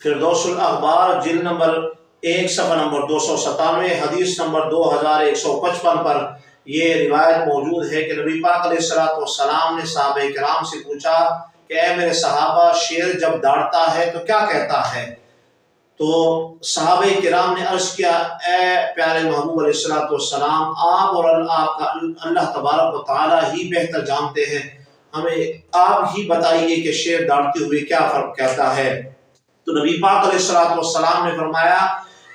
فردوس الاخبار جلد نمبر 1 صفحہ نمبر 297 حدیث نمبر 2155 پر یہ روایت موجود ہے کہ نبی پاک علیہ الصلوۃ والسلام نے صحابہ کرام سے پوچھا کہ اے میرے صحابہ، شیر جب داڑتا ہے تو کیا کہتا ہے؟ تو صحابہ کرام نے عرض کیا، اے پیارے محبوب علیہ الصلوۃ والسلام، آپ اور آپ کا اللہ تبارک و تعالی ہی بہتر جانتے ہیں، ہمیں آپ ہی بتائیے کہ شیر داڑتے ہوئے کیا فرق کہتا ہے۔ تو نبی پاک علیہ الصلوۃ والسلام نے فرمایا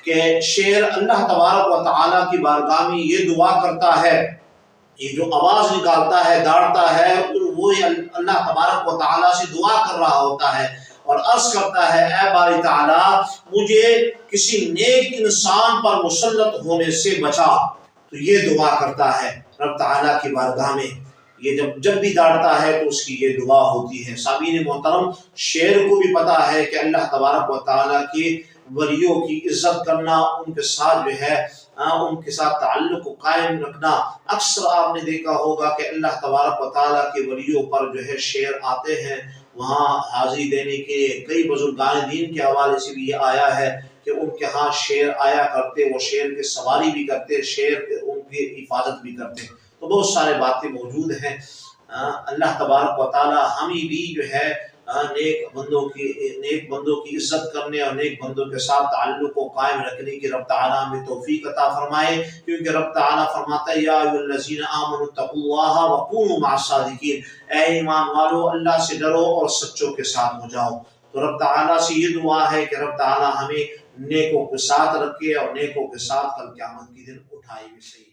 کہ شیر اللہ تبارک و تعالی کی بارگاہ میں یہ دعا کرتا ہے، یہ جو آواز نکالتا ہے، داڑتا ہے، وہ اللہ تبارک و تعالی سے دعا کر رہا ہوتا ہے اور عرض کرتا ہے، اے باری تعالی مجھے کسی نیک انسان پر مسلط ہونے سے بچا۔ تو یہ دعا کرتا ہے رب تعالی کی بارگاہ میں، یہ جب بھی داڑتا ہے تو اس کی یہ دعا ہوتی ہے۔ سامعین محترم، شیر کو بھی پتا ہے کہ اللہ تبارک و تعالی کی ولیوں کی عزت کرنا، ان کے ساتھ جو ہے ان کے ساتھ تعلق کو قائم رکھنا۔ اکثر آپ نے دیکھا ہوگا کہ اللہ تبارک و تعالیٰ کے ولیوں پر جو ہے شیر آتے ہیں، وہاں حاضری دینے کے کئی بزرگان دین کے حوالے سے بھی یہ آیا ہے کہ ان کے ہاں شیر آیا کرتے، وہ شیر کی سواری بھی کرتے، شیر ان کی حفاظت بھی کرتے۔ تو بہت سارے باتیں موجود ہیں۔ اللہ تبارک و تعالیٰ ہمیں بھی جو ہے نیک بندوں کی عزت کرنے اور نیک بندوں کے ساتھ تعلق کو قائم رکھنے کی رب تعالیٰ ہمیں توفیق عطا فرمائے، کیونکہ رب تعالیٰ فرماتا ہے، یا ایھا الذین آمنوا اتقوا اللہ وکونوا مع الصادقین، اے ایمان والو اللہ سے ڈرو اور سچوں کے ساتھ ہو جاؤ۔ تو رب تعالیٰ سے یہ دعا ہے کہ رب تعالیٰ ہمیں نیکوں کے ساتھ رکھے اور نیکوں کے ساتھ کل قیامت کے دن اٹھائے بھی صحیح۔